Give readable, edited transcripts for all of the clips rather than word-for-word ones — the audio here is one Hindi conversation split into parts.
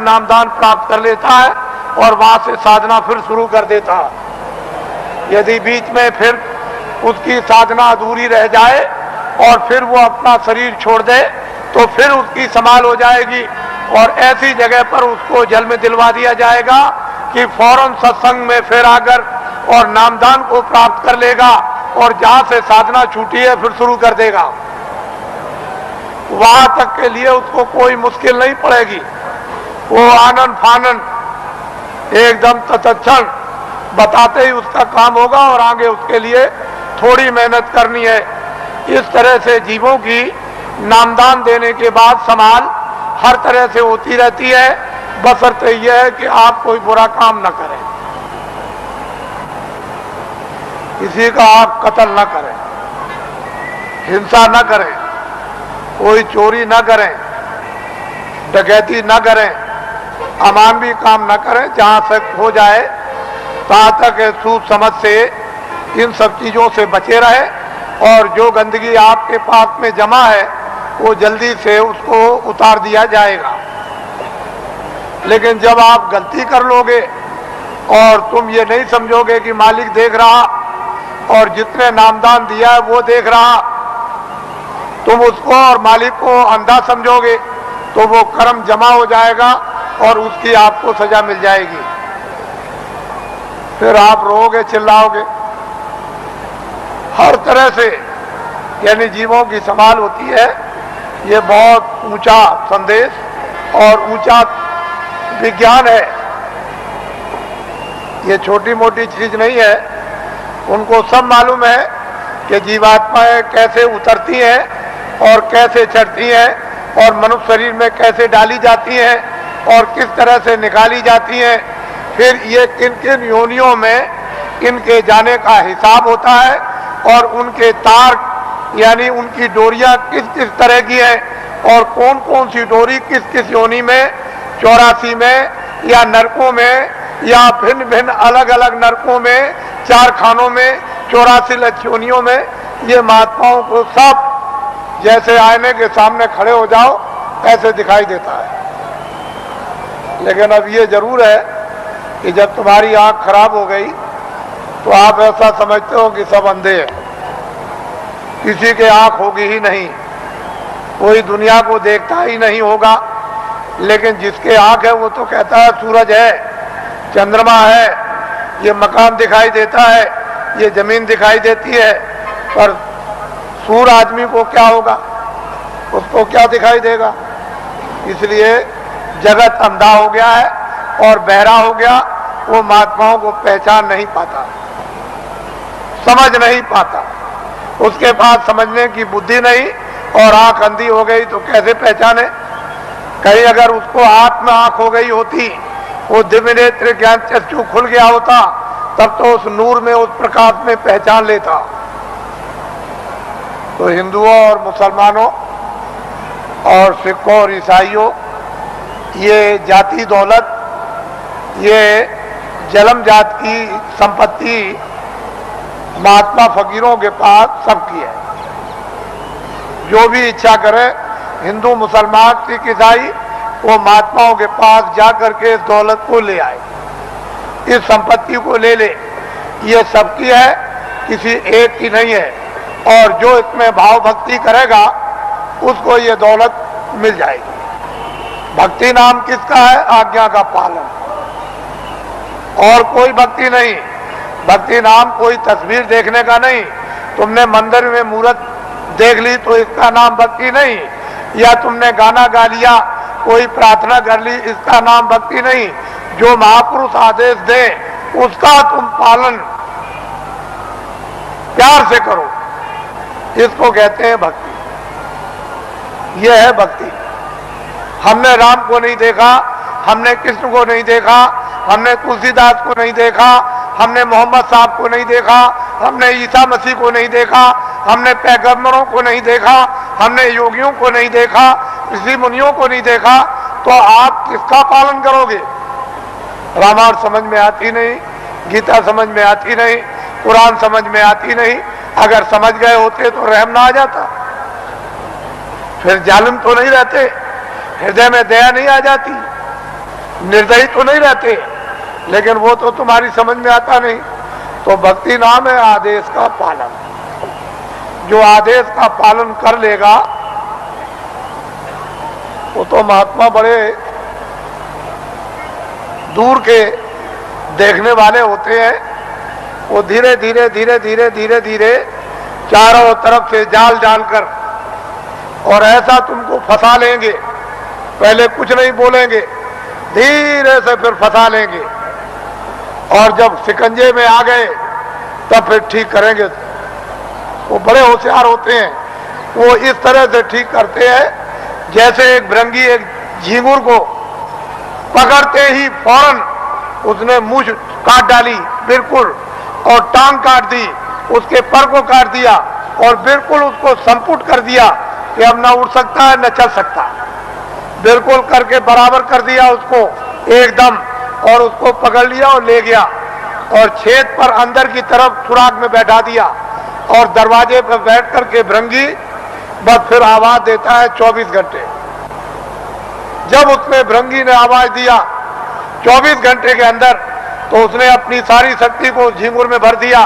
नामदान प्राप्त कर लेता है और वहां से साधना फिर शुरू कर देता है। यदि बीच में फिर उसकी साधना अधूरी रह जाए और फिर वो अपना शरीर छोड़ दे तो फिर उसकी संभाल हो जाएगी और ऐसी जगह पर उसको जल में दिलवा दिया जाएगा कि फौरन सत्संग में फिर आकर और नामदान को प्राप्त कर लेगा और जहां से साधना छूटी है फिर शुरू कर देगा। वहां तक के लिए उसको कोई मुश्किल नहीं पड़ेगी। वो आनंद फानन एकदम तत्क्षण बताते ही उसका काम होगा और आगे उसके लिए थोड़ी मेहनत करनी है। इस तरह से जीवों की नामदान देने के बाद संभाल हर तरह से होती रहती है, बशर्ते यह है कि आप कोई बुरा काम न करें, किसी का आप कत्ल न करें, हिंसा न करें, कोई चोरी न करें, डकैती न करें, अमानवीय काम न करें। जहां तक हो जाए तहां तक सूझ समझ से इन सब चीजों से बचे रहे और जो गंदगी आपके पास में जमा है वो जल्दी से उसको उतार दिया जाएगा। लेकिन जब आप गलती कर लोगे और तुम ये नहीं समझोगे कि मालिक देख रहा और जितने नामदान दिया है वो देख रहा, तुम उसको और मालिक को अंधा समझोगे तो वो कर्म जमा हो जाएगा और उसकी आपको सजा मिल जाएगी। फिर आप रोओगे, चिल्लाओगे। हर तरह से यानी जीवों की संभाल होती है। ये बहुत ऊंचा संदेश और ऊंचा विज्ञान है। ये छोटी मोटी चीज नहीं है। उनको सब मालूम है कि जीवात्माएं कैसे उतरती हैं और कैसे चढ़ती हैं और मनुष्य शरीर में कैसे डाली जाती हैं और किस तरह से निकाली जाती हैं। फिर ये किन किन योनियों में इनके जाने का हिसाब होता है और उनके तार यानी उनकी डोरियां किस किस तरह की हैं और कौन कौन सी डोरी किस किस योनि में, 84 में या नरकों में या भिन्न भिन्न अलग अलग नरकों में, 4 खानों में, 84 लक्ष योनियों में, ये महात्माओं को सब जैसे आईने के सामने खड़े हो जाओ ऐसे दिखाई देता है। लेकिन अब ये जरूर है कि जब तुम्हारी आंख खराब हो गई तो आप ऐसा समझते हो कि सब अंधे हैं, किसी के आंख होगी ही नहीं, कोई दुनिया को देखता ही नहीं होगा। लेकिन जिसके आंख है वो तो कहता है सूरज है, चंद्रमा है, ये मकान दिखाई देता है, ये जमीन दिखाई देती है। पर सूर आदमी को क्या होगा, उसको क्या दिखाई देगा। इसलिए जगत अंधा हो गया है और बहरा हो गया। वो महात्माओं को पहचान नहीं पाता, समझ नहीं पाता, उसके पास समझने की बुद्धि नहीं और आंख अंधी हो गई तो कैसे पहचाने। कहीं अगर उसको हाथ में आंख हो गई होती, वो दिव्य नेत्र ज्ञान चक्षु खुल गया होता, तब तो उस नूर में, उस प्रकाश में पहचान लेता। तो हिंदुओं और मुसलमानों और सिखों और ईसाइयों, ये जाति दौलत, ये जलम जात की संपत्ति महात्मा फकीरों के पास सबकी है। जो भी इच्छा करे, हिंदू, मुसलमान, सिख, ईसाई, वो महात्माओं के पास जाकर के इस दौलत को ले आए, इस संपत्ति को ले ले। ये सबकी है, किसी एक की नहीं है। और जो इसमें भाव भक्ति करेगा उसको ये दौलत मिल जाएगी। भक्ति नाम किसका है? आज्ञा का पालन, और कोई भक्ति नहीं। भक्ति नाम कोई तस्वीर देखने का नहीं। तुमने मंदिर में मूर्त देख ली तो इसका नाम भक्ति नहीं, या तुमने गाना गा लिया, कोई प्रार्थना कर ली, इसका नाम भक्ति नहीं। जो महापुरुष आदेश दे उसका तुम पालन प्यार से करो, इसको कहते हैं भक्ति। यह है भक्ति। हमने राम को नहीं देखा, हमने कृष्ण को नहीं देखा, हमने तुलसीदास को नहीं देखा, हमने मोहम्मद साहब को नहीं देखा, हमने ईसा मसीह को नहीं देखा, हमने पैगंबरों को नहीं देखा, हमने योगियों को नहीं देखा, ऋषि मुनियों को नहीं देखा, तो आप किसका पालन करोगे? रामायण समझ में आती नहीं, गीता समझ में आती नहीं, कुरान समझ में आती नहीं। अगर समझ गए होते तो रहम ना आ जाता, फिर जालिम तो नहीं रहते, हृदय में दया नहीं आ जाती। निर्दयी तो नहीं रहते, लेकिन वो तो तुम्हारी समझ में आता नहीं। तो भक्ति नाम है आदेश का पालन। जो आदेश का पालन कर लेगा वो तो महात्मा बड़े दूर के देखने वाले होते हैं। वो धीरे धीरे धीरे धीरे धीरे धीरे चारों तरफ से जाल डालकर और ऐसा तुमको फंसा लेंगे, पहले कुछ नहीं बोलेंगे, धीरे से फिर फंसा लेंगे, और जब शिकंजे में आ गए तब फिर ठीक करेंगे। वो बड़े होशियार होते हैं, वो इस तरह से ठीक करते हैं जैसे एक भृंगी एक झींगुर को पकड़ते ही फौरन उसने मूंछ काट डाली बिल्कुल, और टांग काट दी, उसके पर को काट दिया और बिल्कुल उसको संपुट कर दिया कि अब ना उड़ सकता है न चल सकता, बिल्कुल करके बराबर कर दिया उसको एकदम, और उसको पकड़ लिया और ले गया और छेद पर अंदर की तरफ सुराग में बैठा दिया, और दरवाजे पर बैठ करके भृंगी बस फिर आवाज देता है 24 घंटे। जब उसने भृंगी ने आवाज दिया 24 घंटे के अंदर, तो उसने अपनी सारी शक्ति को झींगुर में भर दिया,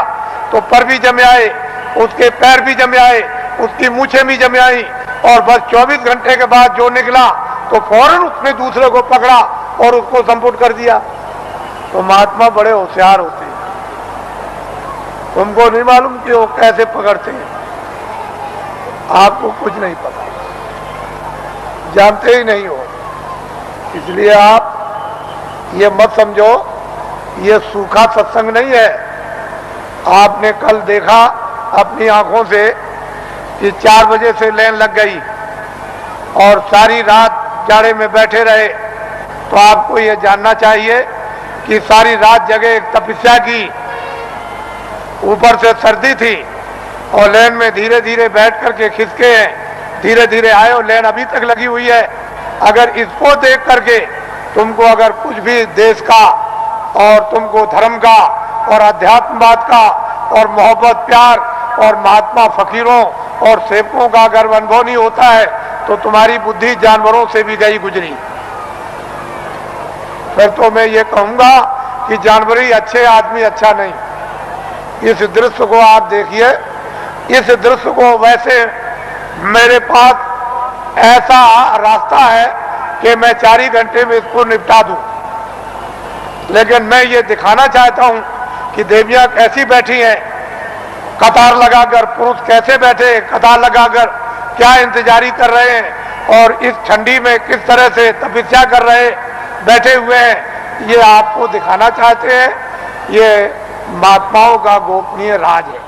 तो पर भी जमे आए, उसके पैर भी जमे आए, उसकी मूछें भी जमे आई, और बस 24 घंटे के बाद जो निकला तो फौरन उसने दूसरे को पकड़ा और उसको संपुट कर दिया। तो महात्मा बड़े होशियार होते हैं, तुमको नहीं मालूम कि वो कैसे पकड़ते हैं, आपको कुछ नहीं पता, जानते ही नहीं हो। इसलिए आप ये मत समझो ये सूखा सत्संग नहीं है। आपने कल देखा अपनी आंखों से कि 4 बजे से लाइन लग गई और सारी रात जाड़े में बैठे रहे, तो आपको ये जानना चाहिए कि सारी रात जगह एक तपस्या की, ऊपर से सर्दी थी और लाइन में धीरे धीरे बैठ करके खिसके हैं, धीरे धीरे आए और लाइन अभी तक लगी हुई है। अगर इसको देख करके तुमको अगर कुछ भी देश का और तुमको धर्म का और अध्यात्मवाद का और मोहब्बत प्यार और महात्मा फकीरों और सेवकों का अगर अनुभव नहीं होता है तो तुम्हारी बुद्धि जानवरों से भी गई गुजरी। फिर तो मैं ये कहूंगा कि जानवर ही अच्छे, आदमी अच्छा नहीं। इस दृश्य को आप देखिए, इस दृश्य को वैसे मेरे पास ऐसा रास्ता है कि मैं 4 ही घंटे में इसको निपटा दूं, लेकिन मैं ये दिखाना चाहता हूं कि देवियां कैसी बैठी हैं कतार लगाकर, पुरुष कैसे बैठे कतार लगाकर क्या इंतजारी कर रहे हैं और इस ठंडी में किस तरह से तपस्या कर रहे बैठे हुए हैं, ये आपको दिखाना चाहते हैं। ये महात्माओं का गोपनीय राज है।